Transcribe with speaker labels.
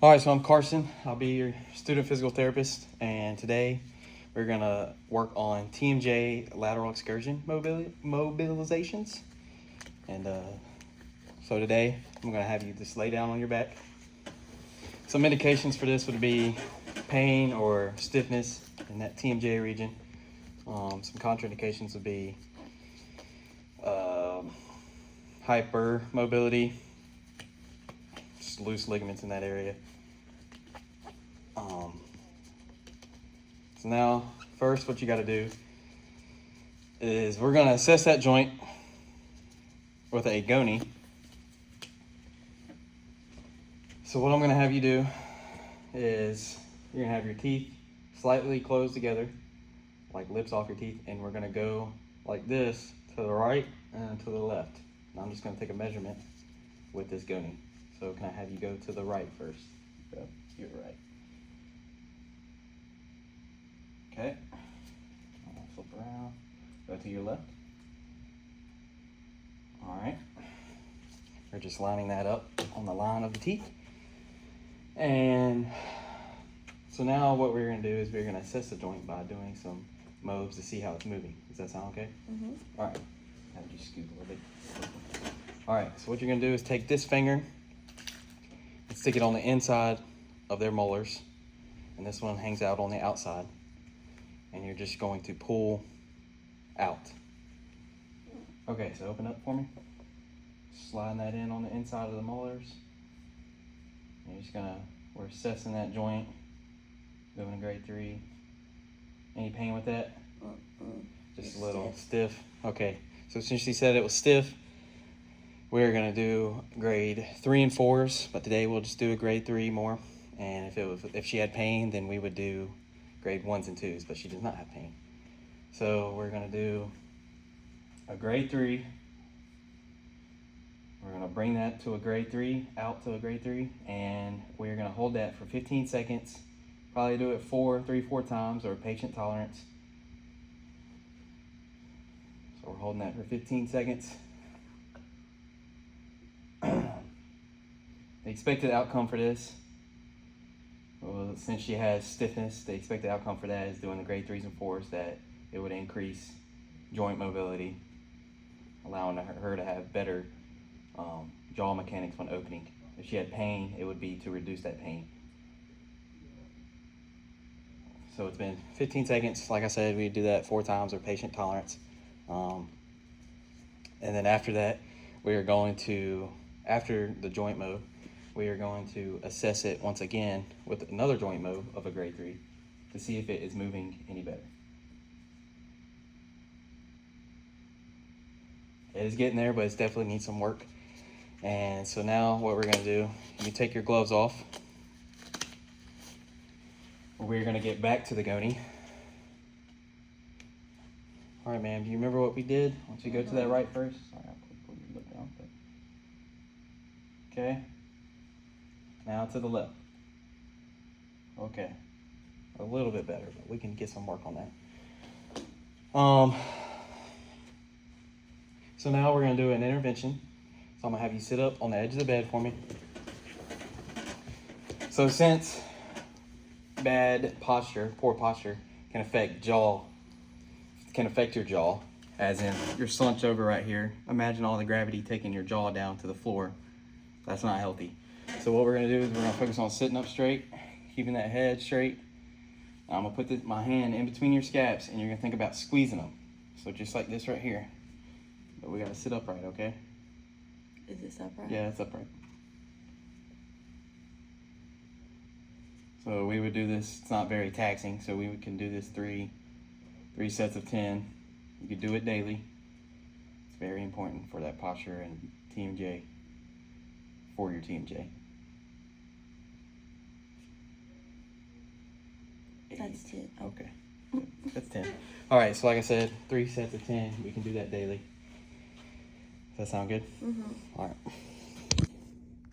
Speaker 1: All right, so I'm Carson. I'll be your student physical therapist, and today we're gonna work on TMJ lateral excursion mobilizations. And so today I'm gonna have you just lay down on your back. Some indications for this would be pain or stiffness in that TMJ region. Some contraindications would be hypermobility, just loose ligaments in that area. So now, first, what you got to do is we're going to assess that joint with a goni. So what I'm going to have you do is you're going to have your teeth slightly closed together, like lips off your teeth, and we're going to go like this to the right and to the left. Now I'm just going to take a measurement with this goni. So can I have you go to the right first? Go to your right. Okay. I'll flip around. Go to your left. All right. We're just lining that up on the line of the teeth. And so now what we're going to do is we're going to assess the joint by doing some moves to see how it's moving. Does that sound okay? Mm-hmm. All right. Have you scoot a little bit. All right. So what you're going to do is take this finger and stick it on the inside of their molars. And this one hangs out on the outside. And you're just going to pull out. Okay, so open up for me. Slide that in on the inside of the molars. And you're just we're assessing that joint, doing a grade 3. Any pain with that? Just a little stiff. Okay, so since she said it was stiff, we're gonna do grade 3 and 4s, but today we'll just do a grade 3 more. And if she had pain, then we would do grade 1s and 2s, but she does not have pain. So we're gonna do a grade 3. We're gonna bring that to a grade 3, out to a grade 3, and we're gonna hold that for 15 seconds. Probably do it 4 times, or patient tolerance. So we're holding that for 15 seconds. The expected outcome for this, well, since she has stiffness, the expected outcome for that is doing the grade 3s and 4s, that it would increase joint mobility, allowing her to have better jaw mechanics when opening. If she had pain, it would be to reduce that pain. So it's been 15 seconds. Like I said, we do that 4 times, or patient tolerance. And then after that, we are going to, after the joint move, we are going to assess it once again with another joint move of a grade 3 to see if it is moving any better. It is getting there, but it definitely needs some work. And so now what we're going to do, you take your gloves off. We're going to get back to the goni. All right, ma'am, do you remember what we did? Why don't you go to that right first? Sorry, I'll put your lip down. Okay. Now to the left. Okay. A little bit better, but we can get some work on that. So now we're going to do an intervention. So I'm going to have you sit up on the edge of the bed for me. So since bad posture, poor posture, can affect your jaw, as in you're slunched over right here. Imagine all the gravity taking your jaw down to the floor. That's not healthy. So what we're going to do is we're going to focus on sitting up straight, keeping that head straight. I'm going to put my hand in between your scaps, and you're going to think about squeezing them. So just like this right here. But we got to sit upright, okay?
Speaker 2: Is this upright?
Speaker 1: Yeah, it's upright. So we would do this, it's not very taxing, so we can do this three sets of 10. You could do it daily. It's very important for that posture and TMJ, for your TMJ.
Speaker 2: That's 10.
Speaker 1: Okay, that's 10. All right, so like I said, 3 sets of 10. We can do that daily. Does that sound good?
Speaker 2: Mm-hmm.
Speaker 1: All right.